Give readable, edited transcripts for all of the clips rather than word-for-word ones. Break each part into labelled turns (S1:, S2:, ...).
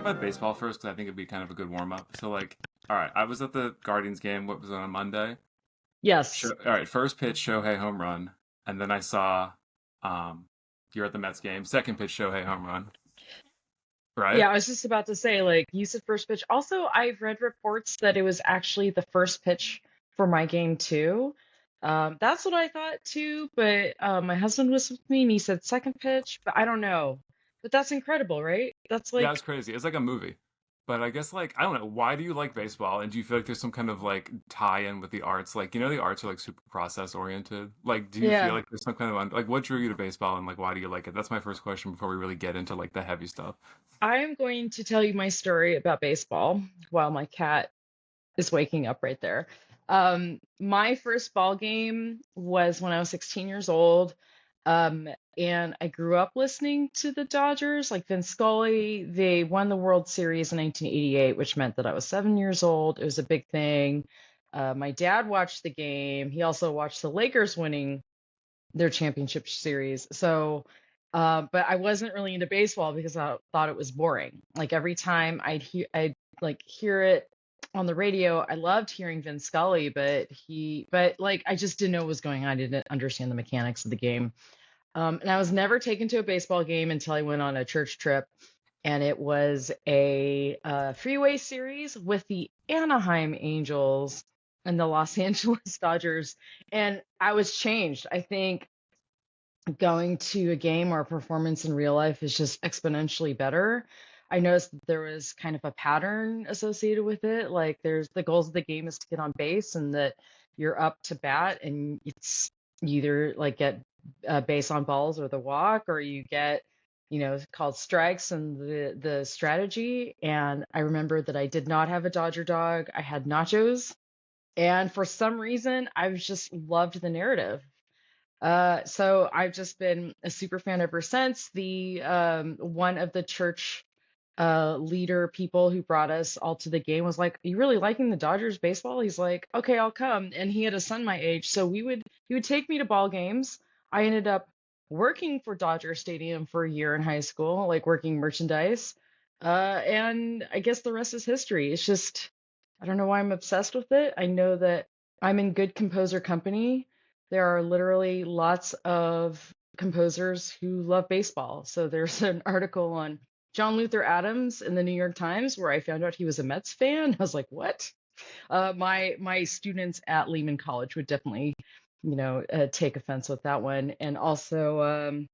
S1: about baseball first because I think it'd be kind of a good warm up. So like, all right, I was at the Guardians game. What was it on Monday?
S2: Yes.
S1: All right, first pitch Shohei home run, and then I saw, um, you're at the Mets game. Second pitch Shohei home run, right?
S2: Yeah, I was just about to say, like, you said first pitch. Also, I've read reports that it was actually the first pitch for my game too. That's what I thought too, but my husband was with me and he said second pitch, but I don't know. But that's incredible, right? That's
S1: Yeah, it's
S2: like,
S1: crazy. It's like a movie. But I guess like I don't know, why do you like baseball? And do you feel like there's some kind of like tie-in with the arts? Like, the arts are like super process oriented. Like, do you feel
S2: yeah,
S1: like there's some kind of like what drew you to baseball and like why do you like it? That's my first question before we really get into like the heavy stuff.
S2: I'm going to tell you my story about baseball while my cat is waking up right there. My first ball game was when I was 16 years old. Um, and I grew up listening to the Dodgers, like Vince Scully. They won the World Series in 1988, which meant that I was 7 years old. It was a big thing. My dad watched the game. He also watched the Lakers winning their championship series. So, but I wasn't really into baseball because I thought it was boring. Like every time I'd like hear it on the radio. I loved hearing Vince Scully, but like I just didn't know what was going on. I didn't understand the mechanics of the game. And I was never taken to a baseball game until I went on a church trip, and it was a freeway series with the Anaheim Angels and the Los Angeles Dodgers. And I was changed. I think going to a game or a performance in real life is just exponentially better. I noticed that there was kind of a pattern associated with it. Like there's the goals of the game is to get on base and that you're up to bat and it's you either like get base on balls or the walk or you get, called strikes and the strategy. And I remember that I did not have a Dodger dog. I had nachos. And for some reason, I've just loved the narrative. So I've just been a super fan ever since. The one of the church leader people who brought us all to the game was like, "You really liking the Dodgers baseball?" He's like, "Okay, I'll come." And he had a son my age, so he would take me to ball games. I ended up working for Dodger Stadium for a year in high school, like working merchandise. And I guess the rest is history. It's just I don't know why I'm obsessed with it. I know that I'm in good composer company. There are literally lots of composers who love baseball. So there's an article on John Luther Adams in the New York Times where I found out he was a Mets fan. I was like, what? My students at Lehman College would definitely, take offense with that one. And also,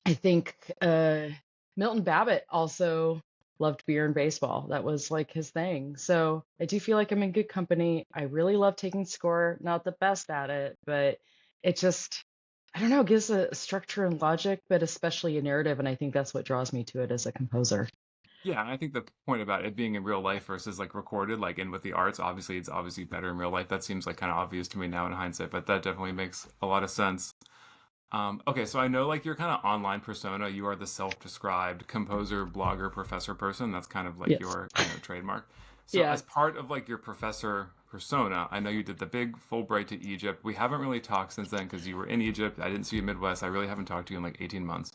S2: I think Milton Babbitt also loved beer and baseball. That was like his thing. So I do feel like I'm in good company. I really love taking score, not the best at it, but it just, I don't know, gives a structure and logic, but especially a narrative. And I think that's what draws me to it as a composer.
S1: Yeah, and I think the point about it being in real life versus like recorded, like in with the arts, obviously it's obviously better in real life. That seems like kind of obvious to me now in hindsight, but that definitely makes a lot of sense. Okay, so I know like your kind of online persona, you are the self-described composer, blogger, professor person. That's kind of like
S2: Yes.
S1: your, trademark. So
S2: Yeah.
S1: as part of like your professor persona, I know you did the big Fulbright to Egypt. We haven't really talked since then because you were in Egypt. I didn't see you in Midwest. I really haven't talked to you in like 18 months.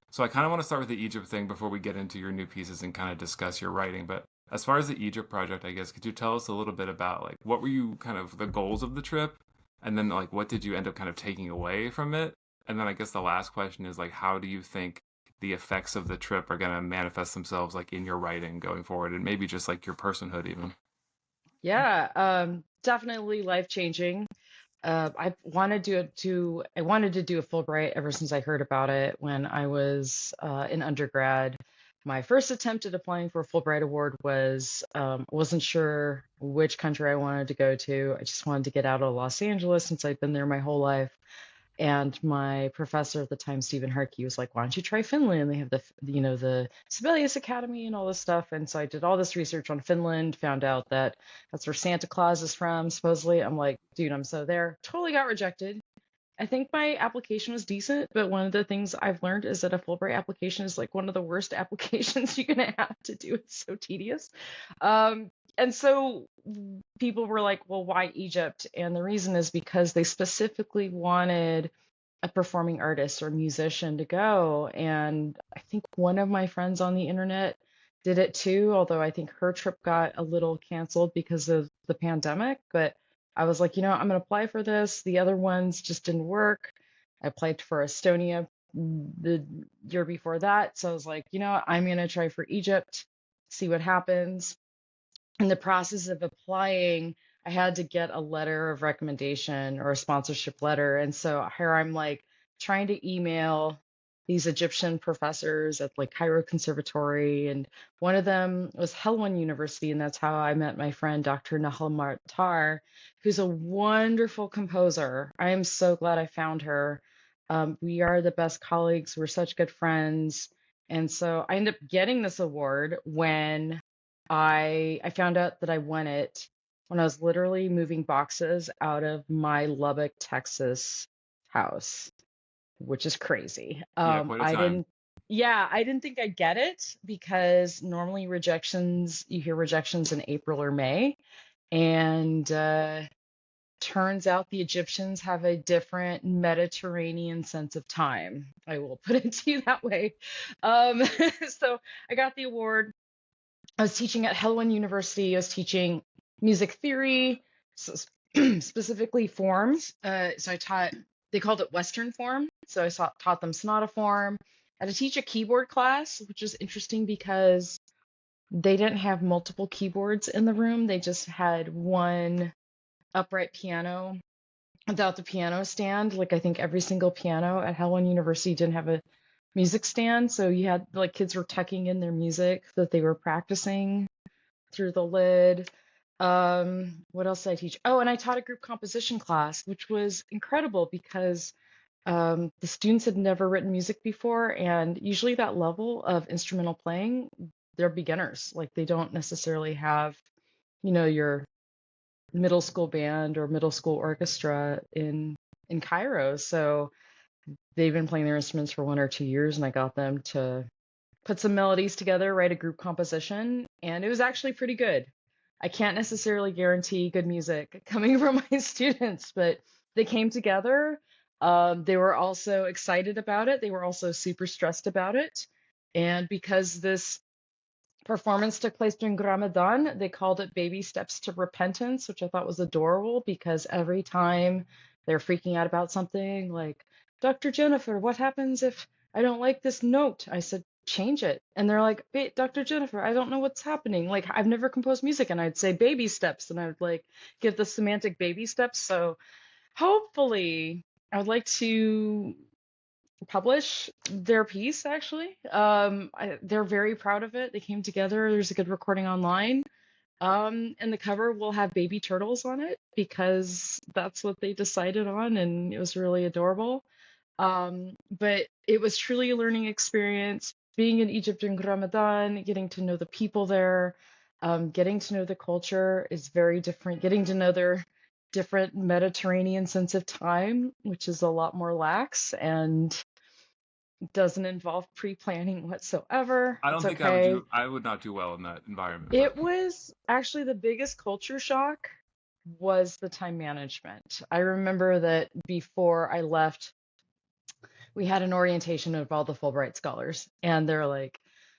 S1: So I kind of want to start with the Egypt thing before we get into your new pieces and kind of discuss your writing. But as far as the Egypt project, I guess, could you tell us a little bit about like what were you kind of the goals of the trip? And then like what did you end up kind of taking away from it? And then I guess the last question is like how do you think the effects of the trip are going to manifest themselves like in your writing going forward and maybe just like your personhood even?
S2: Yeah. Definitely life changing. I wanted to do a Fulbright ever since I heard about it when I was in undergrad. My first attempt at applying for a Fulbright award was wasn't sure which country I wanted to go to. I just wanted to get out of Los Angeles since I'd been there my whole life. And my professor at the time, Stephen Harkey, was like, "Why don't you try Finland? They have the Sibelius Academy and all this stuff." And so I did all this research on Finland, found out that that's where Santa Claus is from, supposedly. I'm like, dude, I'm so there. Totally got rejected. I think my application was decent, but one of the things I've learned is that a Fulbright application is like one of the worst applications you're gonna have to do. It's so tedious. And so people were like, well, why Egypt? And the reason is because they specifically wanted a performing artist or musician to go. And I think one of my friends on the internet did it too, although I think her trip got a little canceled because of the pandemic. But I was like, I'm going to apply for this. The other ones just didn't work. I applied for Estonia the year before that. So I was like, I'm going to try for Egypt, see what happens. In the process of applying, I had to get a letter of recommendation or a sponsorship letter. And so here I'm like trying to email these Egyptian professors at like Cairo Conservatory. And one of them was Helwan University. And that's how I met my friend, Dr. Nahal Martar, who's a wonderful composer. I am so glad I found her. We are the best colleagues. We're such good friends. And so I ended up getting this award when I found out that I won it when I was literally moving boxes out of my Lubbock, Texas house, which is crazy.
S1: Yeah, quite a time.
S2: I didn't think I'd get it because normally you hear rejections in April or May. And turns out the Egyptians have a different Mediterranean sense of time. I will put it to you that way. So I got the award. I was teaching at Helwan University. I was teaching music theory, specifically forms. So I taught, they called it Western form. So taught them sonata form. I had to teach a keyboard class, which is interesting because they didn't have multiple keyboards in the room. They just had one upright piano without the piano stand. Like I think every single piano at Helwan University didn't have a music stand. So you had like kids were tucking in their music that they were practicing through the lid. What else did I teach? Oh, and I taught a group composition class, which was incredible because the students had never written music before, and usually that level of instrumental playing, they're beginners. Like they don't necessarily have, your middle school band or middle school orchestra in Cairo. So they've been playing their instruments for 1 or 2 years, and I got them to put some melodies together, write a group composition, and it was actually pretty good. I can't necessarily guarantee good music coming from my students, but they came together. They were also excited about it. They were also super stressed about it. And because this performance took place during Ramadan, they called it Baby Steps to Repentance, which I thought was adorable because every time they're freaking out about something like, Dr. Jennifer, what happens if I don't like this note? I said, change it. And they're like, wait, Dr. Jennifer, I don't know what's happening. Like, I've never composed music. And I'd say baby steps, and I would like give the semantic baby steps. So hopefully, I would like to publish their piece actually. They're very proud of it. They came together. There's a good recording online. And the cover will have baby turtles on it because that's what they decided on, and it was really adorable. But it was truly a learning experience being in Egypt in Ramadan, getting to know the people there, getting to know the culture is very different, getting to know their different Mediterranean sense of time, which is a lot more lax and doesn't involve pre-planning whatsoever.
S1: I
S2: It's
S1: don't think
S2: okay.
S1: I would not do well in that environment, but
S2: It was actually the biggest culture shock was the time management. I remember that before I left, we had an orientation of all the Fulbright scholars, and they're like,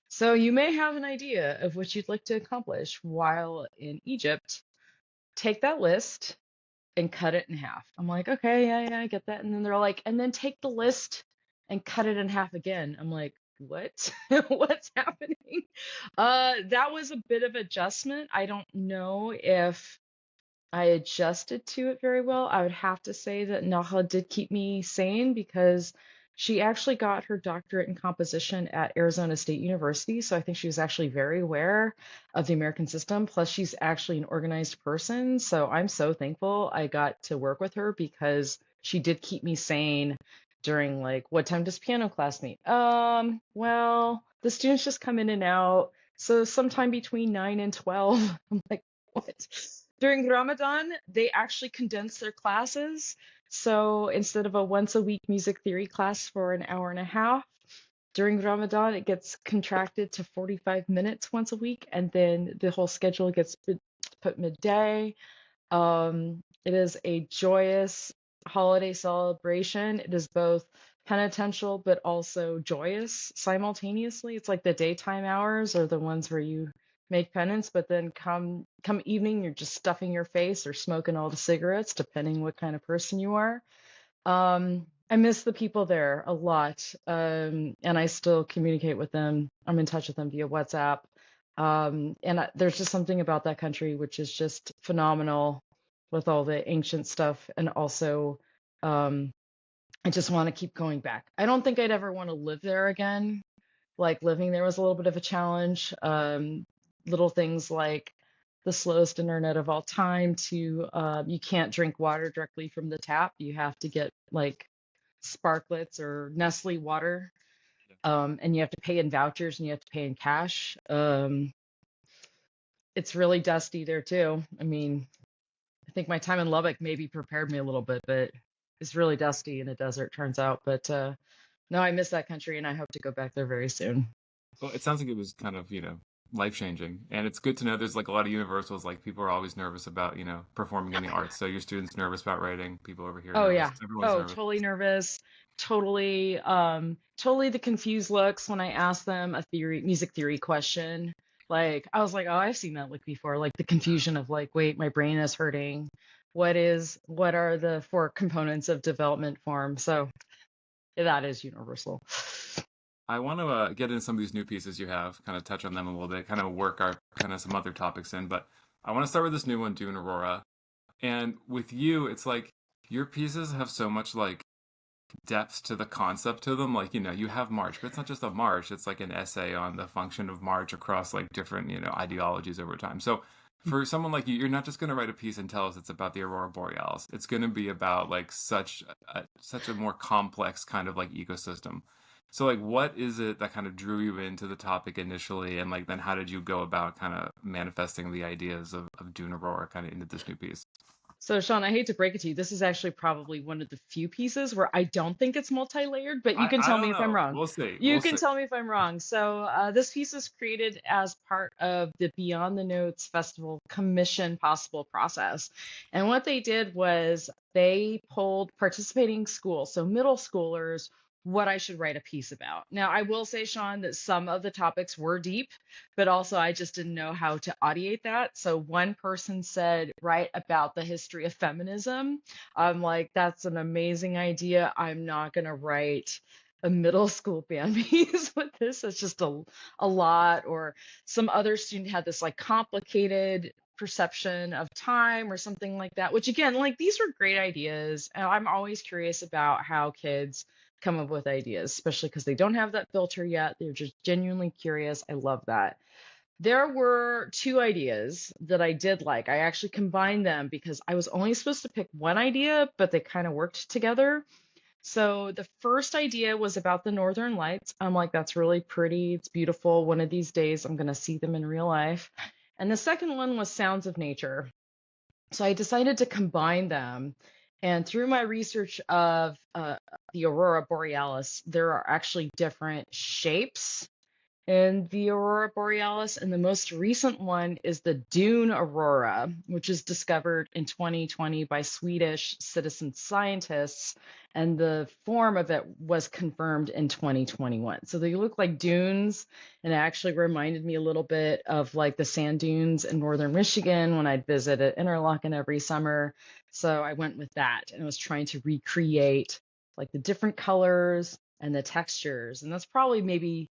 S2: so you may have an idea of what you'd like to accomplish while in Egypt. Take that list and cut it in half. I'm like, okay, yeah, I get that. And then they're like, and then take the list and cut it in half again. I'm like, what? What's happening? That was a bit of adjustment. I don't know if I adjusted to it very well. I would have to say that Naha did keep me sane because she actually got her doctorate in composition at Arizona State University. So I think she was actually very aware of the American system. Plus, she's actually an organized person. So I'm so thankful I got to work with her because she did keep me sane during like, what time does piano class meet? Well, the students just come in and out. So sometime between 9 and 12. I'm like, what? During Ramadan, they actually condense their classes. So instead of a once a week music theory class for an hour and a half, during Ramadan, it gets contracted to 45 minutes once a week, and then the whole schedule gets put midday. It is a joyous holiday celebration. It is both penitential but also joyous simultaneously. It's like the daytime hours are the ones where you make penance, but then come evening, you're just stuffing your face or smoking all the cigarettes, depending what kind of person you are. I miss the people there a lot, and I still communicate with them. I'm in touch with them via WhatsApp. There's just something about that country which is just phenomenal with all the ancient stuff. And also, um, I just want to keep going back. I don't think I'd ever want to live there again. Like living there was a little bit of a challenge. Little things like the slowest internet of all time to you can't drink water directly from the tap. You have to get like sparklets or Nestle water. And you have to pay in vouchers and you have to pay in cash. It's really dusty there too. I mean, I think my time in Lubbock maybe prepared me a little bit, but it's really dusty in the desert, turns out. But no, I miss that country and I hope to go back there very soon.
S1: Well, it sounds like it was kind of, life changing. And it's good to know there's like a lot of universals, like people are always nervous about, performing in the arts. So your students nervous about writing, people over here
S2: Oh
S1: nervous.
S2: yeah.
S1: Everyone's
S2: Oh,
S1: nervous.
S2: totally nervous. Totally, totally the confused looks when I ask them a music theory question. Like I was like, oh, I've seen that look before. Like the confusion of like, wait, my brain is hurting. What are the four components of development form? So that is universal.
S1: I want to get into some of these new pieces you have, kind of touch on them a little bit, kind of work our kind of some other topics in. But I want to start with this new one, Dune Aurora. And with you, it's like your pieces have so much like depth to the concept to them. Like, you have March, but it's not just a march. It's like an essay on the function of March across like different, ideologies over time. So for someone like you, you're not just going to write a piece and tell us it's about the Aurora Borealis. It's going to be about like such a more complex kind of like ecosystem. So like what is it that kind of drew you into the topic initially, and like then how did you go about kind of manifesting the ideas of Dune Aurora kind of into this new piece?
S2: So, Sean, I hate to break it to you. This is actually probably one of the few pieces where I don't think it's multi-layered, but you can
S1: I
S2: tell me
S1: don't
S2: if I'm
S1: know.
S2: wrong.
S1: We'll see.
S2: You
S1: We'll
S2: can
S1: see.
S2: tell me if I'm wrong. So, this piece was created as part of the Beyond the Notes Festival Commission Possible process. And what they did was they polled participating schools, so middle schoolers, what I should write a piece about. Now, I will say, Sean, that some of the topics were deep, but also I just didn't know how to audiate that. So one person said, write about the history of feminism. I'm like, that's an amazing idea. I'm not going to write a middle school band piece with this. It's just a lot. Or some other student had this like complicated perception of time or something like that, which again, like these are great ideas. And I'm always curious about how kids come up with ideas, especially because they don't have that filter yet. They're just genuinely curious. I love that. There were two ideas that I did like. I actually combined them because I was only supposed to pick one idea, but they kind of worked together. So the first idea was about the Northern Lights. I'm like, that's really pretty. It's beautiful. One of these days, I'm going to see them in real life. And the second one was sounds of nature. So I decided to combine them. And through my research of the Aurora Borealis, there are actually different shapes in the Aurora Borealis, and the most recent one is the Dune Aurora, which was discovered in 2020 by Swedish citizen scientists, and the form of it was confirmed in 2021. So they look like dunes, and it actually reminded me a little bit of like the sand dunes in northern Michigan when I'd visit at Interlaken every summer. So I went with that, and I was trying to recreate like the different colors and the textures, and that's probably maybe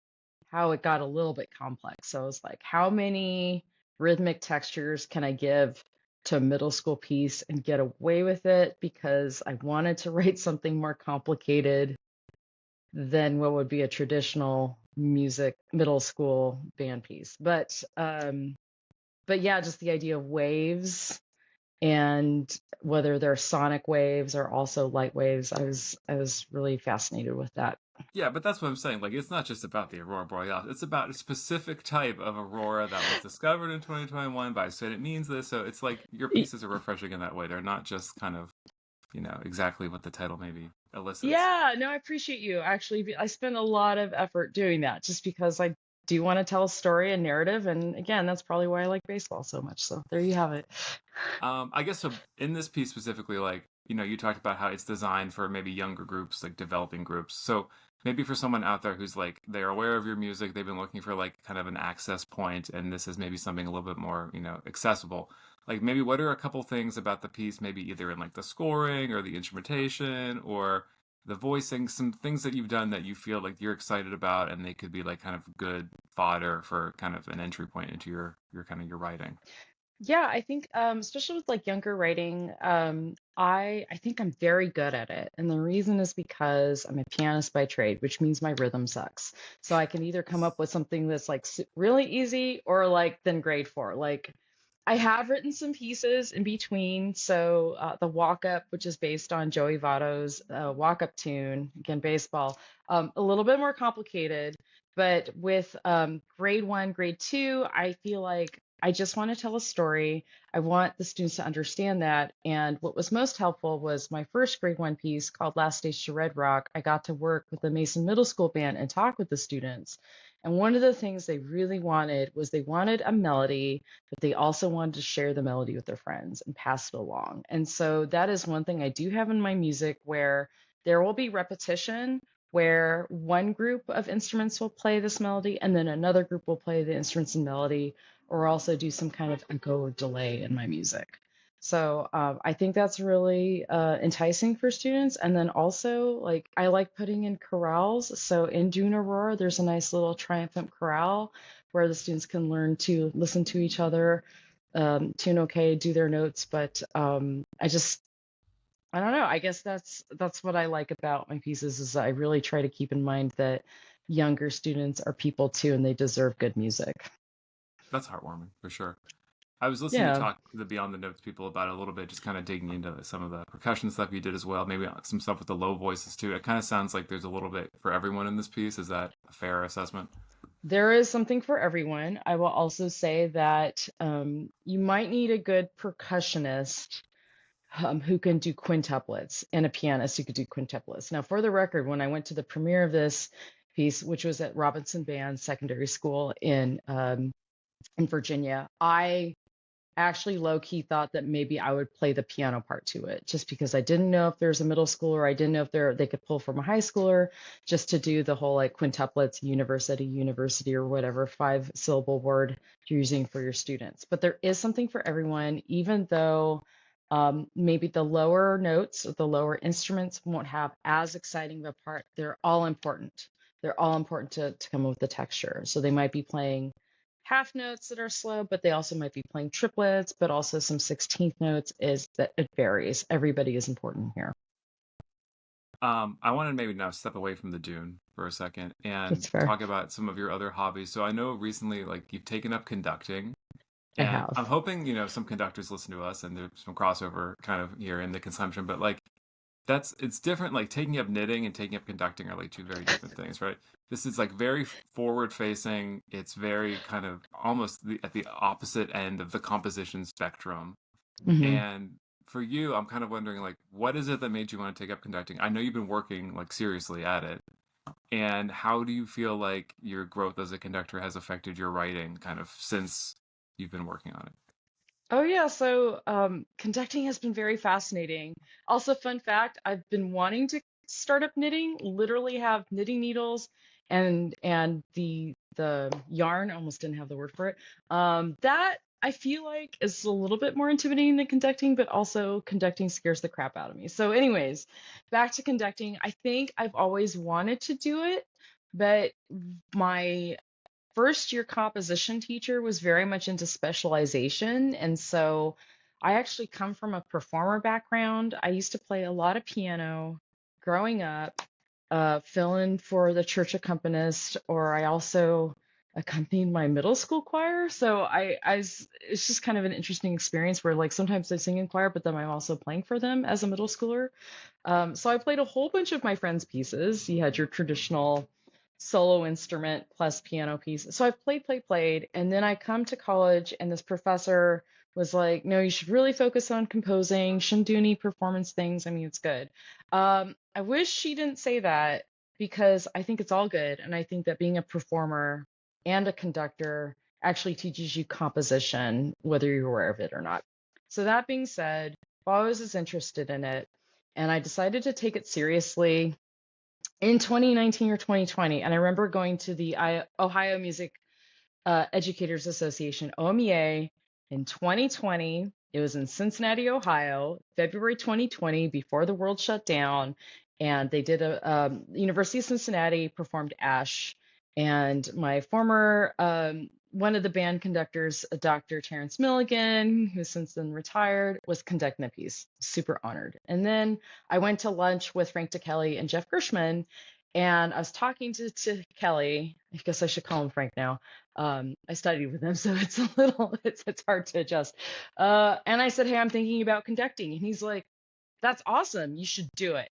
S2: how it got a little bit complex. So I was like, how many rhythmic textures can I give to a middle school piece and get away with it? Because I wanted to write something more complicated than what would be a traditional music middle school band piece. But yeah, just the idea of waves and whether they're sonic waves or also light waves. I was really fascinated with that.
S1: Yeah, but that's what I'm saying. Like, it's not just about the Aurora Borealis. It's about a specific type of aurora that was discovered in 2021 by so it means this. So it's like your pieces are refreshing in that way. They're not just kind of, exactly what the title maybe elicits.
S2: Yeah, no, I appreciate you. Actually, I spend a lot of effort doing that just because I do want to tell a story, a narrative, and again, that's probably why I like baseball so much. So there you have it.
S1: I guess so in this piece specifically, like, you talked about how it's designed for maybe younger groups, like developing groups. So maybe for someone out there who's like, they're aware of your music, they've been looking for like kind of an access point, and this is maybe something a little bit more, accessible. Like maybe what are a couple things about the piece, maybe either in like the scoring or the instrumentation or the voicing, some things that you've done that you feel like you're excited about and they could be like kind of good fodder for kind of an entry point into your kind of your writing.
S2: Yeah, I think especially with like younger writing, I think I'm very good at it. And the reason is because I'm a pianist by trade, which means my rhythm sucks. So I can either come up with something that's like really easy or like then grade four. Like I have written some pieces in between. So the Walk Up, which is based on Joey Votto's Walk Up tune, again, baseball, a little bit more complicated. But with grade one, grade two, I feel like I just want to tell a story. I want the students to understand that. And what was most helpful was my first grade one piece called Last Stage to Red Rock. I got to work with the Mason Middle School band and talk with the students. And one of the things they really wanted was they wanted a melody, but they also wanted to share the melody with their friends and pass it along. And so that is one thing I do have in my music where there will be repetition, where one group of instruments will play this melody and then another group will play the instruments and melody, or also do some kind of echo or delay in my music. So I think that's really enticing for students. And then also, like, I like putting in chorales. So in Dune Aurora, there's a nice little triumphant chorale where the students can learn to listen to each other, tune okay, do their notes. But I don't know. I guess that's what I like about my pieces is I really try to keep in mind that younger students are people too, and they deserve good music.
S1: That's heartwarming for sure. I was listening to
S2: Yeah.
S1: talk to the Beyond the Notes people about it a little bit, just kind of digging into some of the percussion stuff you did as well. Maybe some stuff with the low voices too. It kind of sounds like there's a little bit for everyone in this piece. Is that a fair assessment?
S2: There is something for everyone. I will also say that you might need a good percussionist who can do quintuplets and a pianist who could do quintuplets. Now, for the record, when I went to the premiere of this piece, which was at Robinson Band Secondary School in Virginia, I actually low key thought that maybe I would play the piano part to it just because I didn't know if there's a middle schooler. I didn't know if they could pull from a high schooler just to do the whole like quintuplets, university, or whatever 5 syllable word you're using for your students. But there is something for everyone, even though maybe the lower notes or the lower instruments won't have as exciting of a part. They're all important. They're all important to come up with the texture. So they might be playing half notes that are slow, but they also might be playing triplets, but also some 16th notes is that it varies. Everybody is important here.
S1: I want to maybe now step away from the Dune for a second and
S2: That's fair.
S1: talk about some of your other hobbies. So I know recently, like you've taken up conducting,
S2: I
S1: and I'm
S2: have.
S1: hoping some conductors listen to us, and there's some crossover kind of here in the consumption. But like it's different. Like taking up knitting and taking up conducting are like two very different things, right? This is like very forward facing. It's very kind of almost at the opposite end of the composition spectrum.
S2: Hmm.
S1: And for you, I'm kind of wondering like what is it that made you want to take up conducting? I know you've been working like seriously at it. And how do you feel like your growth as a conductor has affected your writing kind of since you've been working on it?
S2: Oh yeah, so conducting has been very fascinating. Also, fun fact, I've been wanting to start up knitting, literally have knitting needles and the yarn, I almost didn't have the word for it. That I feel like is a little bit more intimidating than conducting, but also conducting scares the crap out of me. So anyways, back to conducting. I think I've always wanted to do it, but my first year composition teacher was very much into specialization. And so I actually come from a performer background. I used to play a lot of piano growing up, fill in for the church accompanist, or I also accompanied my middle school choir. So it's just kind of an interesting experience where like sometimes I sing in choir, but then I'm also playing for them as a middle schooler. So I played a whole bunch of my friends' pieces. You had your traditional solo instrument plus piano piece. So I've played, and then I come to college, and this professor was like, "No, you should really focus on composing. Shouldn't do any performance things. I mean, it's good." I wish she didn't say that because I think it's all good, and I think that being a performer and a conductor actually teaches you composition, whether you're aware of it or not. So that being said, I was just interested in it, and I decided to take it seriously in 2019 or 2020. And I remember going to the Ohio Music Educators Association, OMEA, in 2020. It was in Cincinnati, Ohio, February 2020, before the world shut down. And they did University of Cincinnati performed Ash. And my former, one of the band conductors, Dr. Terrence Milligan, who's since then retired, was conducting the piece. Super honored. And then I went to lunch with Frank DeKelly and Jeff Gershman. And I was talking to Kelly. I guess I should call him Frank now. I studied with him, so it's a little, it's hard to adjust. And I said, hey, I'm thinking about conducting. And he's like, that's awesome. You should do it.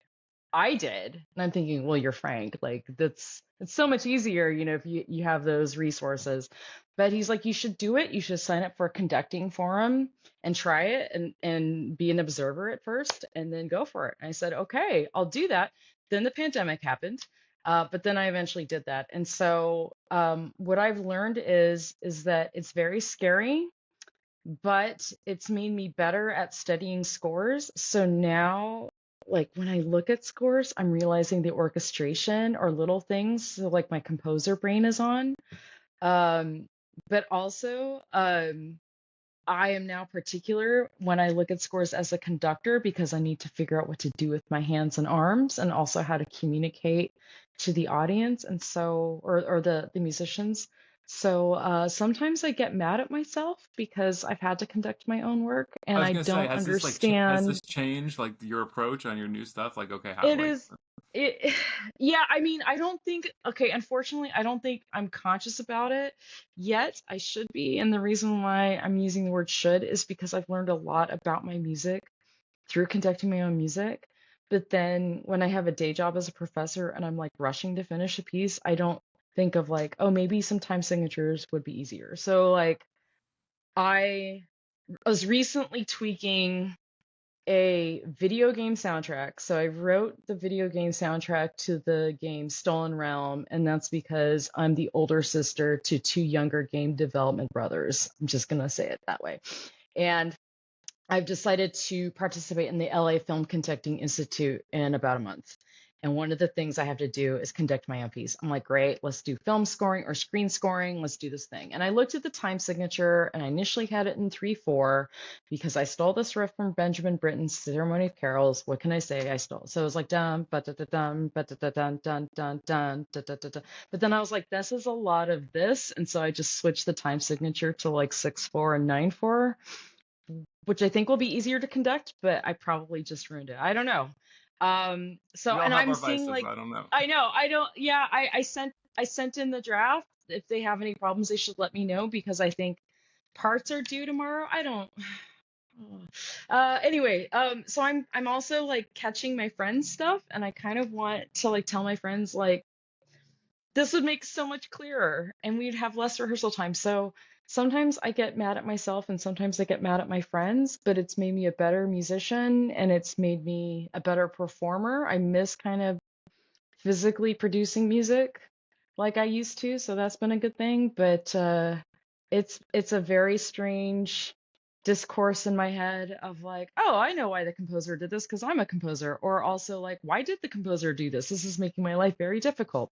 S2: I did. And I'm thinking, well, you're Frank. Like, it's so much easier, if you have those resources. But he's like, you should do it. You should sign up for a conducting forum and try it and be an observer at first and then go for it. And I said, okay, I'll do that. Then the pandemic happened. But then I eventually did that. And so what I've learned is that it's very scary, but it's made me better at studying scores. So now, like when I look at scores, I'm realizing the orchestration or little things. So like my composer brain is on. But also, I am now particular when I look at scores as a conductor because I need to figure out what to do with my hands and arms and also how to communicate to the audience and so or the musicians. So sometimes I get mad at myself because I've had to conduct my own work
S1: I
S2: and
S1: was
S2: I
S1: gonna say,
S2: don't
S1: has this has
S2: understand.
S1: this changed like your approach on your new stuff? Like, okay, how
S2: It
S1: like
S2: is it yeah, I mean, I don't think okay, unfortunately, I don't think I'm conscious about it yet. I should be, and the reason why I'm using the word should is because I've learned a lot about my music through conducting my own music. But then when I have a day job as a professor and I'm like rushing to finish a piece, I don't think of like, oh, maybe some time signatures would be easier. So like I was recently tweaking a video game soundtrack. So I wrote the video game soundtrack to the game Stolen Realm, and that's because I'm the older sister to two younger game development brothers. I'm just gonna say it that way. And I've decided to participate in the LA Film Conducting Institute in about a month. And one of the things I have to do is conduct my own piece. I'm like, great, let's do film scoring or screen scoring. Let's do this thing. And I looked at the time signature and I initially had it in 3/4 because I stole this riff from Benjamin Britten's Ceremony of Carols. What can I say? I stole. So it was like dun, ba da da dun, ba da da dun, dun, dun, dun, da da da da. But then I was like, this is a lot of this. And so I just switched the time signature to like 6/4 and 9/4, which I think will be easier to conduct, but I probably just ruined it. I don't know. So
S1: we all
S2: and
S1: have
S2: I'm
S1: our
S2: seeing
S1: vices?
S2: like
S1: I don't know.
S2: I know, I don't yeah, I sent in the draft. If they have any problems, they should let me know because I think parts are due tomorrow. I don't anyway, so I'm also like catching my friends' stuff and I kind of want to like tell my friends like this would make so much clearer and we'd have less rehearsal time. So sometimes I get mad at myself and sometimes I get mad at my friends, but it's made me a better musician and it's made me a better performer. I miss kind of physically producing music like I used to, so that's been a good thing, but it's a very strange discourse in my head of like, oh, I know why the composer did this because I'm a composer, or also like, why did the composer do this? This is making my life very difficult.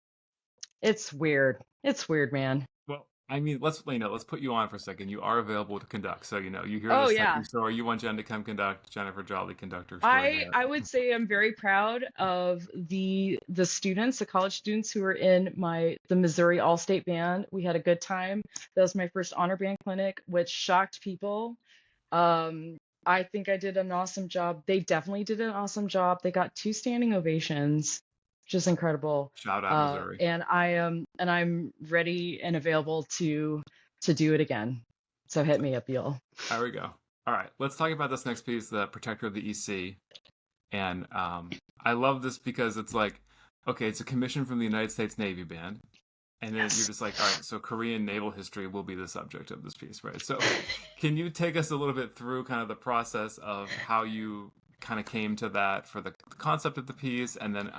S2: It's weird. It's weird, man.
S1: Well, I mean, let's put you on for a second. You are available to conduct, so you hear
S2: Oh
S1: this type
S2: yeah.
S1: of story. You want Jen to come conduct, Jennifer Jolley, conductor
S2: I
S1: extraordinaire.
S2: I would say I'm very proud of the students, the college students who were in the Missouri All-State Band. We had a good time. That was my first honor band clinic, which shocked people. Um, I think I did an awesome job. They definitely did an awesome job. They got two standing ovations, which is incredible.
S1: Shout out Missouri.
S2: And I'm ready and available to do it again. So hit me up, y'all.
S1: There we go. All right, let's talk about this next piece, the Protector of the EC. And I love this because it's like, okay, it's a commission from the United States Navy Band. And then you're
S2: Yes.
S1: just like, all right, so Korean naval history will be the subject of this piece, right? So can you take us a little bit through kind of the process of how you kind of came to that for the concept of the piece, and then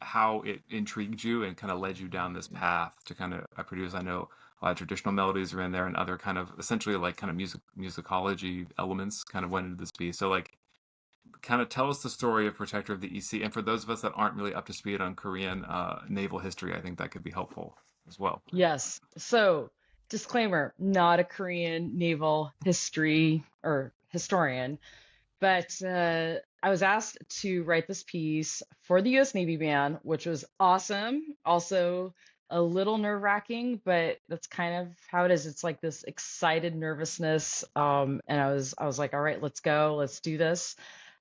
S1: how it intrigued you and kind of led you down this path to kind of produce, I know, a lot of traditional melodies are in there, and other kind of essentially like kind of musicology elements kind of went into this piece. So like kind of tell us the story of Protector of the EC, and for those of us that aren't really up to speed on Korean naval history, I think that could be helpful as well.
S2: Yes. So, disclaimer, not a Korean naval history or historian, but I was asked to write this piece for the US Navy Band, which was awesome. Also, a little nerve-wracking, but that's kind of how it is. It's like this excited nervousness. And I was like, all right, let's go, let's do this.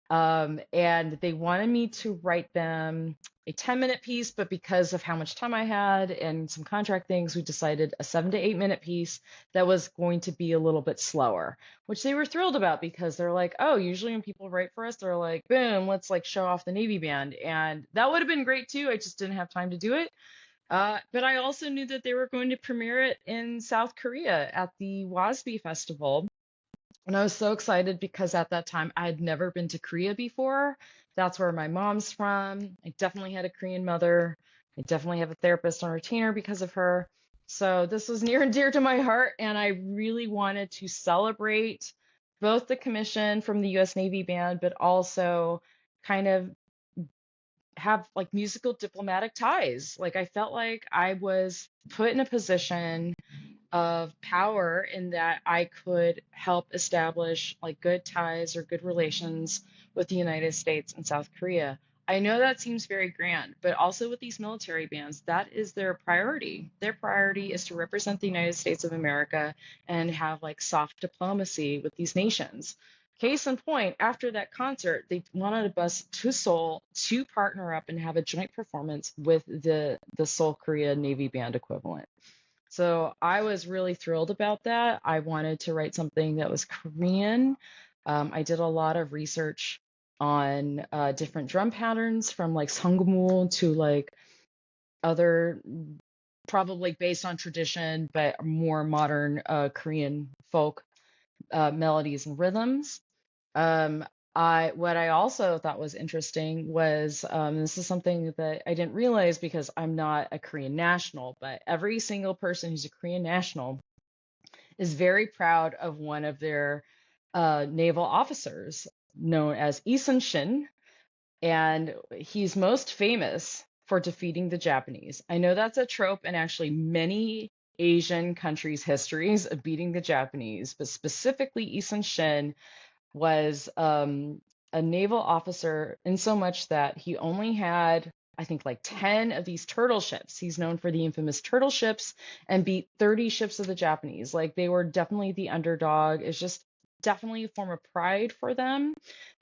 S2: And they wanted me to write them a 10-minute piece, but because of how much time I had and some contract things, we decided a 7 to 8 minute piece that was going to be a little bit slower, which they were thrilled about because they're like, oh, usually when people write for us, they're like, boom, let's like show off the Navy Band. And that would have been great too. I just didn't have time to do it. But I also knew that they were going to premiere it in South Korea at the WASB Festival. And I was so excited because at that time I had never been to Korea before. That's where my mom's from. I definitely had a Korean mother. I definitely have a therapist on retainer because of her. So this was near and dear to my heart, and I really wanted to celebrate both the commission from the US Navy Band, but also kind of have like musical diplomatic ties. Like I felt like I was put in a position of power in that I could help establish like good ties or good relations with the United States and South Korea. I know that seems very grand, but also with these military bands, that is their priority. Their priority is to represent the United States of America and have like soft diplomacy with these nations. Case in point, after that concert, they wanted us to Seoul to partner up and have a joint performance with the Seoul Korea Navy Band equivalent. So I was really thrilled about that. I wanted to write something that was Korean. I did a lot of research on different drum patterns from like Sangmu to like other, probably based on tradition, but more modern Korean folk melodies and rhythms. Um, what I also thought was interesting was this is something that I didn't realize because I'm not a Korean national, but every single person who's a Korean national is very proud of one of their naval officers known as Isun Shin, and he's most famous for defeating the Japanese. I know that's a trope in actually many Asian countries' histories of beating the Japanese, but specifically Isun Shin was a naval officer in so much that he only had, I think, like 10 of these turtle ships. He's known for the infamous turtle ships and beat 30 ships of the Japanese. Like they were definitely the underdog. It's just definitely a form of pride for them.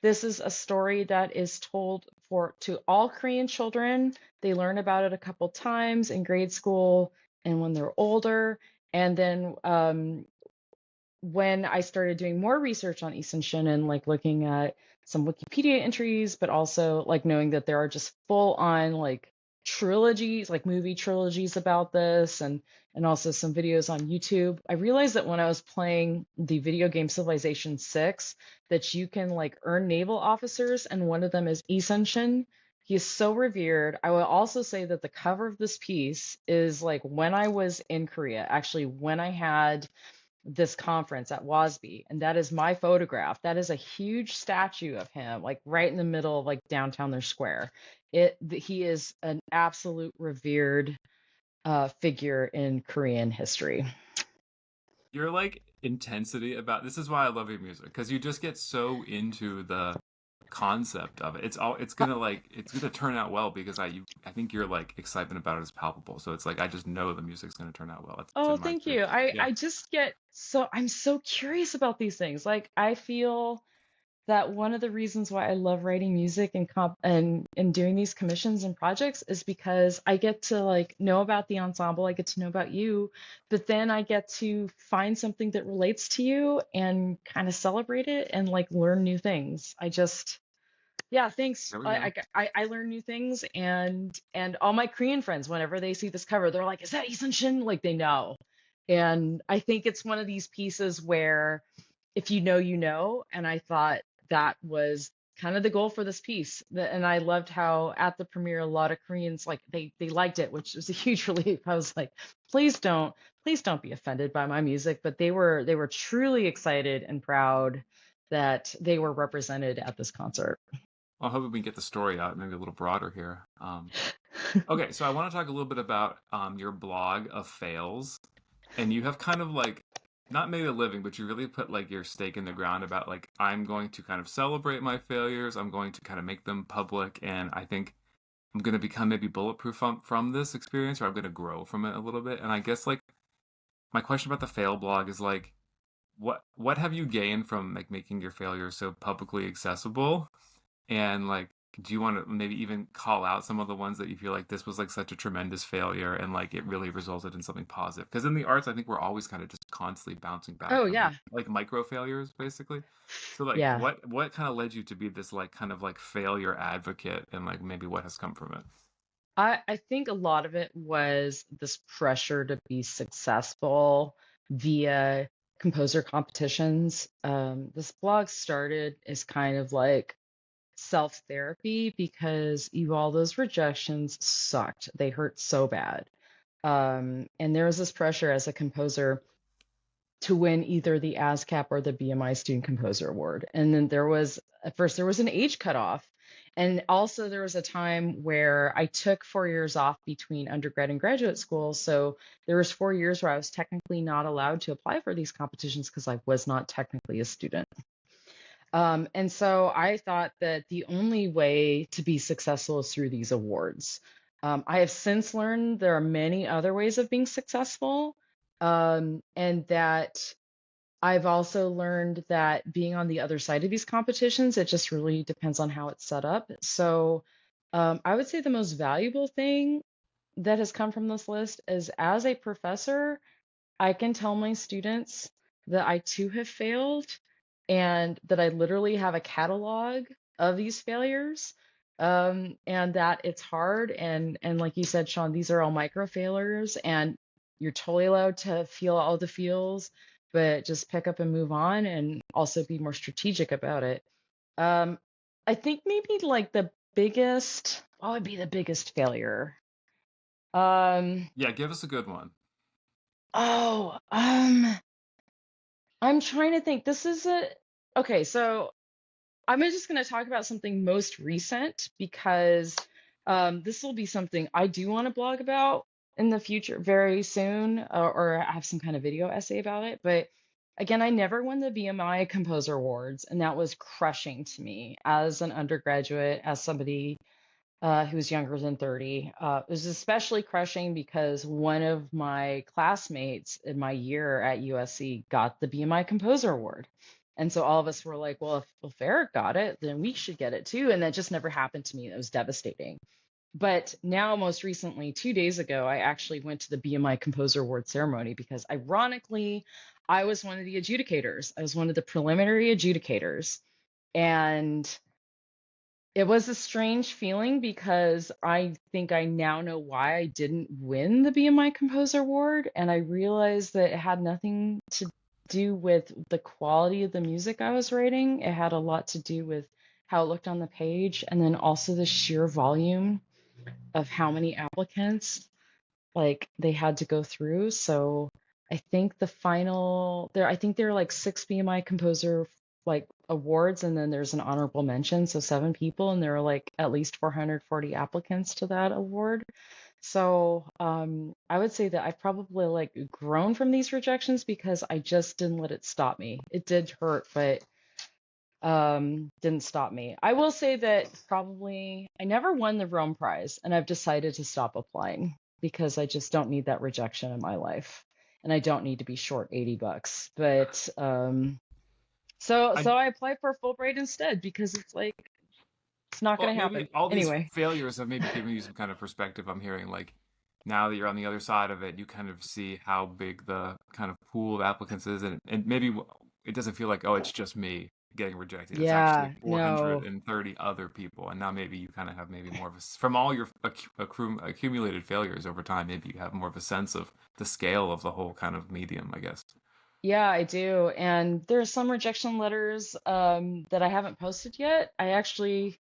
S2: This is a story that is told for to all Korean children. They learn about it a couple times in grade school and when they're older. And then when I started doing more research on Easton Shin and like looking at some Wikipedia entries, but also like knowing that there are just full on like trilogies, like movie trilogies about this and also some videos on YouTube. I realized that when I was playing the video game Civilization 6 that you can like earn naval officers and one of them is Easton Shin. He is so revered. I will also say that the cover of this piece is like when I was in Korea, actually when I had this conference at WASB, and that is my photograph. That is a huge statue of him, like right in the middle of like downtown their square. He is an absolute revered figure in Korean history.
S1: Your like intensity about this is why I love your music, because you just get so into the concept of it. It's gonna turn out well because I think your like excitement about it is palpable. So it's like I just know the music's gonna turn out well. It's
S2: Oh,
S1: in mine
S2: thank
S1: too.
S2: you. I
S1: Yeah.
S2: I just get so I'm so curious about these things. Like I feel that one of the reasons why I love writing music and doing these commissions and projects is because I get to like know about the ensemble, I get to know about you, but then I get to find something that relates to you and kind of celebrate it and like learn new things. Yeah, thanks.
S1: There we go.
S2: I learn new things and all my Korean friends, whenever they see this cover, they're like, "Is that Lee Shin?" Like they know. And I think it's one of these pieces where if you know, you know. And I thought that was kind of the goal for this piece. And I loved how at the premiere, a lot of Koreans like they liked it, which was a huge relief. I was like, please don't be offended by my music. But they were truly excited and proud that they were represented at this concert.
S1: Well, I hope we can get the story out maybe a little broader here. Okay, so I want to talk a little bit about your blog of fails, and you have kind of like not made a living, but you really put like your stake in the ground about like I'm going to kind of celebrate my failures. I'm going to kind of make them public, and I think I'm going to become maybe bulletproof from this experience, or I'm going to grow from it a little bit. And I guess like my question about the fail blog is like, what have you gained from like making your failures so publicly accessible? And like, do you want to maybe even call out some of the ones that you feel like this was like such a tremendous failure and like it really resulted in something positive? Because in the arts, I think we're always kind of just constantly bouncing back
S2: Oh
S1: from
S2: yeah.
S1: like micro failures, basically. So like,
S2: Yeah.
S1: what kind of led you to be this like kind of like failure advocate, and like maybe what has come from it?
S2: I think a lot of it was this pressure to be successful via composer competitions. This blog started as kind of like self-therapy because you all those rejections sucked. They hurt so bad. And there was this pressure as a composer to win either the ASCAP or the BMI Student Composer Award. And then at first there was an age cutoff. And also there was a time where I took 4 years off between undergrad and graduate school. So there was 4 years where I was technically not allowed to apply for these competitions because I was not technically a student. And so I thought that the only way to be successful is through these awards. I have since learned there are many other ways of being successful, and that I've also learned that being on the other side of these competitions, it just really depends on how it's set up. So I would say the most valuable thing that has come from this list is as a professor, I can tell my students that I too have failed and that I literally have a catalog of these failures, and that it's hard. And like you said, Sean, these are all micro failures, and you're totally allowed to feel all the feels, but just pick up and move on and also be more strategic about it. Um, I think maybe like the biggest, what would be the biggest failure? Um,
S1: Yeah, give us a good one.
S2: oh, I'm trying to think. Okay, so I'm just going to talk about something most recent because this will be something I do want to blog about in the future very soon, or have some kind of video essay about it. But again, I never won the BMI Composer Awards, and that was crushing to me as an undergraduate, as somebody who was younger than 30. It was especially crushing because one of my classmates in my year at USC got the BMI Composer Award. And so all of us were like, well, if Eric got it, then we should get it too. And that just never happened to me. It was devastating. But now, most recently, 2 days ago, I actually went to the BMI Composer Award ceremony because ironically, I was one of the adjudicators. I was one of the preliminary adjudicators. And it was a strange feeling because I think I now know why I didn't win the BMI Composer Award. And I realized that it had nothing to do with the quality of the music I was writing. It had a lot to do with how it looked on the page, and then also the sheer volume of how many applicants like they had to go through. So I think I think there are like six BMI composer like awards, and then there's an honorable mention, so seven people, and there are like at least 440 applicants to that award. So I would say that I've probably like grown from these rejections because I just didn't let it stop me. It did hurt, but didn't stop me. I will say that probably I never won the Rome Prize, and I've decided to stop applying because I just don't need that rejection in my life, and I don't need to be short $80. But so
S1: I
S2: I applied for Fulbright instead because it's like it's not
S1: Well,
S2: going to
S1: maybe
S2: happen
S1: all these
S2: anyway.
S1: failures have maybe given you some kind of perspective. I'm hearing like now that you're on the other side of it, you kind of see how big the kind of pool of applicants is, and maybe it doesn't feel like, oh, it's just me getting rejected. It's actually
S2: Yeah, no.
S1: 430 other people, and now maybe you kind of have maybe more of from all your accumulated failures over time. Maybe you have more of a sense of the scale of the whole kind of medium, I guess.
S2: Yeah, I do. And there are some rejection letters that I haven't posted yet. I actually,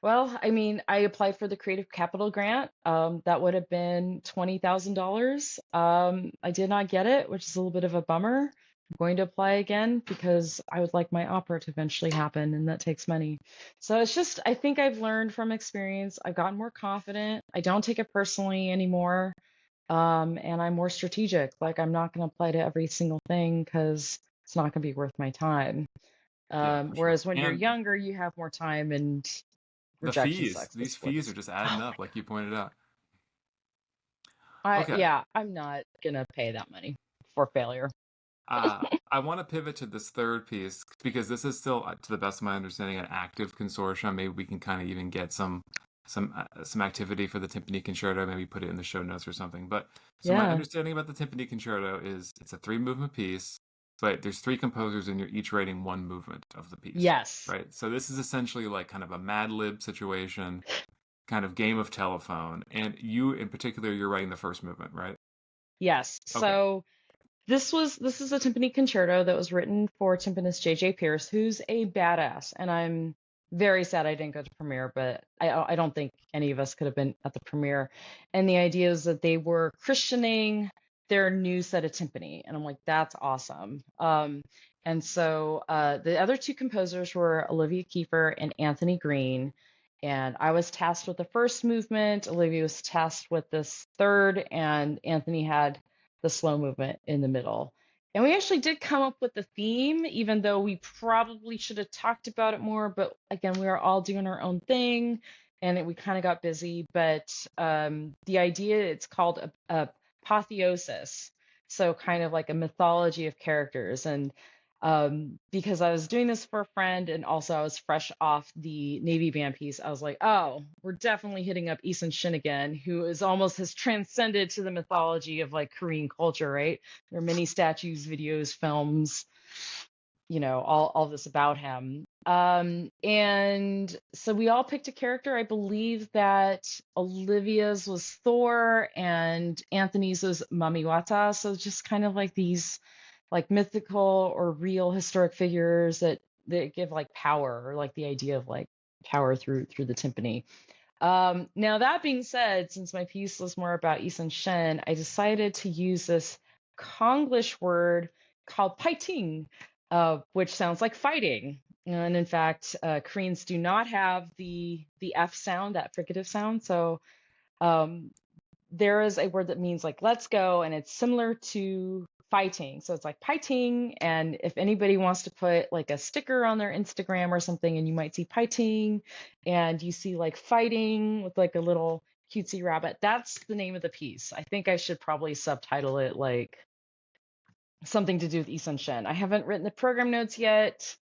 S2: well, I mean, I applied for the Creative Capital Grant. That would have been $20,000. I did not get it, which is a little bit of a bummer. I'm going to apply again because I would like my opera to eventually happen, and that takes money. So it's just, I think I've learned from experience. I've gotten more confident. I don't take it personally anymore. And I'm more strategic. Like, I'm not going to apply to every single thing because it's not going to be worth my time.
S1: Yeah, for sure.
S2: Whereas when you're
S1: And
S2: younger, you have more time and
S1: the
S2: rejection
S1: fees,
S2: sucks.
S1: these
S2: That's
S1: fees are
S2: what's,
S1: just adding up, like you pointed out. Okay.
S2: yeah, I'm not gonna pay that money for failure.
S1: I want to pivot to this third piece because this is still, to the best of my understanding, an active consortium. Maybe we can kind of even get some activity for the timpani concerto. Maybe put it in the show notes or something. But so my
S2: Yeah.
S1: understanding about the timpani concerto is it's a three movement piece, but there's three composers and you're each rating one movement of the piece,
S2: Yes.
S1: right? So this is essentially like kind of a Mad Lib situation, kind of game of telephone. And you, in particular, you're writing the first movement, right?
S2: Yes.
S1: Okay.
S2: So this is a timpani concerto that was written for timpanist J.J. Pierce, who's a badass, and I'm very sad I didn't go to premiere, but I don't think any of us could have been at the premiere. And the idea is that they were christening their new set of timpani, and I'm like, that's awesome. And so the other two composers were Olivia Kiefer and Anthony Green. And I was tasked with the first movement. Olivia was tasked with this third, and Anthony had the slow movement in the middle. And we actually did come up with the theme, even though we probably should have talked about it more. But again, we were all doing our own thing and we kind of got busy. But the idea, it's called a apotheosis. So kind of like a mythology of characters. And because I was doing this for a friend and also I was fresh off the Navy band piece, I was like, oh, we're definitely hitting up Eason Shin again, who is almost has transcended to the mythology of like Korean culture, right? There are many statues, videos, films, all this about him. And so we all picked a character. I believe that Olivia's was Thor and Anthony's was Mamiwata. So just kind of like these like mythical or real historic figures that give like power or like the idea of like power through the timpani. Now that being said, since my piece was more about Eason Shen, I decided to use this Konglish word called paiting, which sounds like fighting. And in fact, Koreans do not have the F sound, that fricative sound. So um, there is a word that means like let's go, and it's similar to fighting. So it's like fighting. And if anybody wants to put like a sticker on their Instagram or something, and you might see fighting and you see like fighting with like a little cutesy rabbit, that's the name of the piece. I think I should probably subtitle it like something to do with Isun Shen. I haven't written the program notes yet.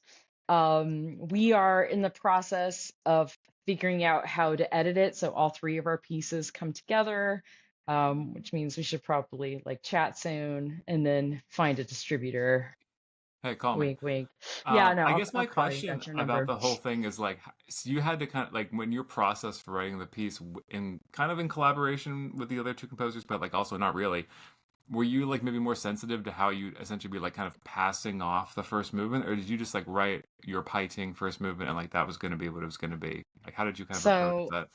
S2: We are in the process of figuring out how to edit it so all three of our pieces come together, which means we should probably like chat soon and then find a distributor.
S1: Hey, call me.
S2: Wink, wink. Yeah, no,
S1: I
S2: I'll
S1: guess
S2: I'll
S1: my
S2: call you.
S1: question
S2: Got your
S1: about
S2: number.
S1: the whole thing is like, so you had to kind of like when your process for writing the piece in kind of in collaboration with the other two composers, but like also not really. Were you like maybe more sensitive to how you essentially be like kind of passing off the first movement, or did you just like write your piting first movement and like that was going to be what it was going to be? Like, how did you kind of approach
S2: So
S1: that?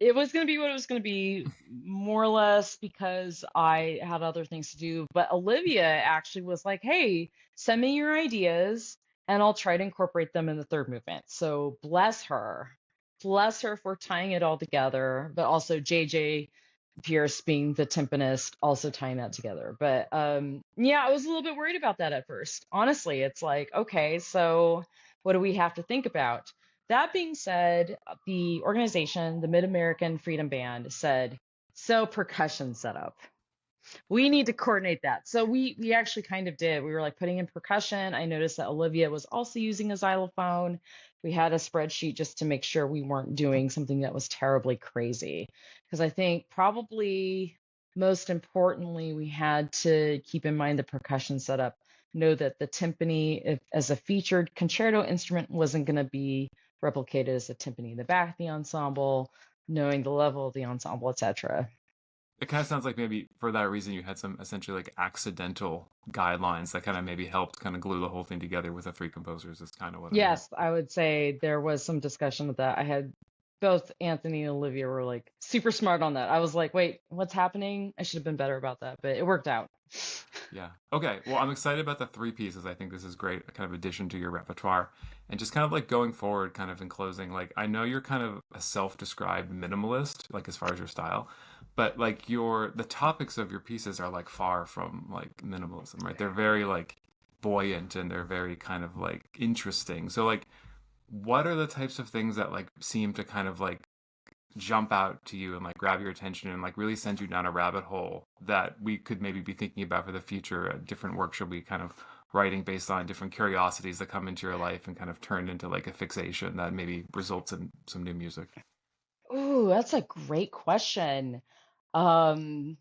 S2: it was going to be what it was going to be, more or less, because I had other things to do. But Olivia actually was like, hey, send me your ideas and I'll try to incorporate them in the third movement. So bless her. Bless her for tying it all together, but also JJ Pierce being the timpanist, also tying that together. But yeah, I was a little bit worried about that at first. Honestly, it's like, okay, so what do we have to think about? That being said, the organization, the Mid American Freedom Band, said, so percussion setup. We need to coordinate that. So we actually kind of did. We were like putting in percussion. I noticed that Olivia was also using a xylophone. We had a spreadsheet just to make sure we weren't doing something that was terribly crazy. Because I think probably most importantly, we had to keep in mind the percussion setup. Know that the timpani, if, as a featured concerto instrument, wasn't going to be replicated as a timpani in the back of the ensemble, knowing the level of the ensemble, etc.
S1: it kind of sounds like maybe for that reason you had some essentially like accidental guidelines that kind of maybe helped kind of glue the whole thing together with the three composers is kind of what I'm hearing.
S2: Yes, I would say there was some discussion of that. I had both Anthony and Olivia were like super smart on that. I was like, wait, what's happening? I should have been better about that, but it worked out.
S1: Yeah. Okay. Well, I'm excited about the three pieces. I think this is great, a kind of addition to your repertoire. And just kind of like going forward, kind of in closing, like I know you're kind of a self-described minimalist, like as far as your style, but like the topics of your pieces are like far from like minimalism, right? They're very like buoyant and they're very kind of like interesting. So like what are the types of things that like seem to kind of like jump out to you and like grab your attention and like really send you down a rabbit hole that we could maybe be thinking about for the future, a different work should be kind of writing based on different curiosities that come into your life and kind of turn into like a fixation that maybe results in some new music.
S2: Ooh, that's a great question. Um,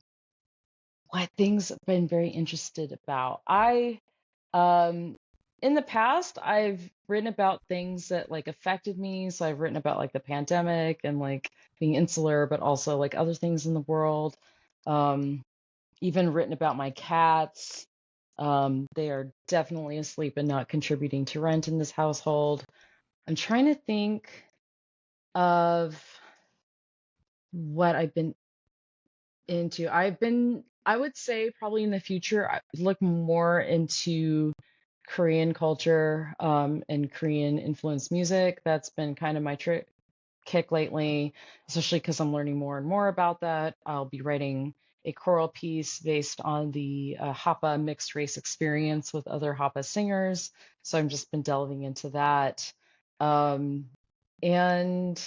S2: what things I've been very interested about. Um, in the past, I've written about things that like affected me. So I've written about like the pandemic and like being insular, but also like other things in the world. Um, Even written about my cats. They are definitely asleep and not contributing to rent in this household. I'm trying to think of what I've been into. I would say probably in the future, I would look more into Korean culture, and Korean influenced music. That's been kind of my kick lately, especially because I'm learning more and more about that. I'll be writing a choral piece based on the Hapa mixed race experience with other Hapa singers. So I've just been delving into that. Um, and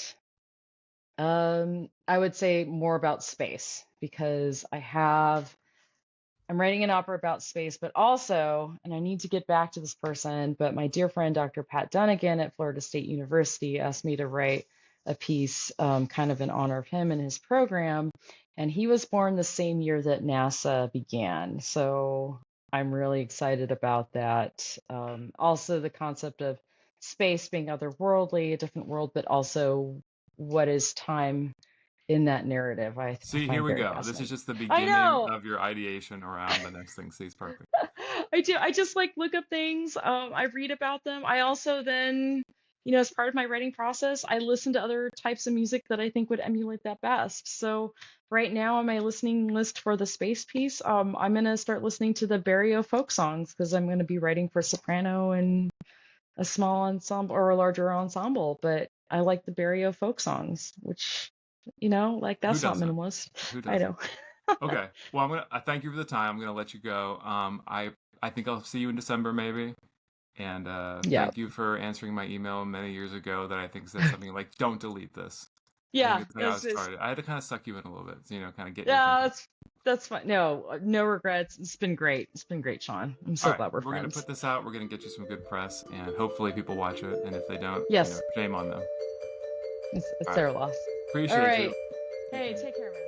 S2: I would say more about space because I'm writing an opera about space, but also, and I need to get back to this person, but my dear friend, Dr. Pat Dunnigan at Florida State University, asked me to write a piece kind of in honor of him and his program. And he was born the same year that NASA began. So I'm really excited about that. Also, the concept of space being otherworldly, a different world, but also what is time in that narrative, I
S1: See, here
S2: find
S1: we
S2: very
S1: go. This is
S2: fascinating.
S1: just the
S2: I
S1: beginning
S2: know.
S1: of your ideation around the next thing. See, it's perfect.
S2: I do. I just like look up things. I read about them. I also then, as part of my writing process, I listen to other types of music that I think would emulate that best. So right now on my listening list for the space piece, I'm gonna start listening to the Barrio folk songs because I'm gonna be writing for soprano and a small ensemble or a larger ensemble. But I like the Barrio folk songs, which, like
S1: Who
S2: that's not
S1: doesn't?
S2: minimalist.
S1: Who
S2: I
S1: doesn't?
S2: know.
S1: Okay. Well, I thank you for the time. I'm gonna let you go. I think I'll see you in December maybe. And
S2: Yeah.
S1: thank you for answering my email many years ago that I think said something like, "Don't delete this." I think
S2: Yeah,
S1: it's like how it
S2: it's
S1: started. I had to kind of suck you in a little bit, so, kind of get your
S2: Yeah,
S1: attention.
S2: that's fine. No, no regrets. It's been great. It's been great, Sean. I'm
S1: All
S2: so
S1: right,
S2: glad we're
S1: we're gonna
S2: friends.
S1: put this out. We're gonna get you some good press, and hopefully people watch it. And if they don't,
S2: Yes,
S1: shame on them.
S2: it's
S1: All right,
S2: their loss. All
S1: appreciate you.
S2: right.
S1: Take
S2: Hey,
S1: care.
S2: take care, man.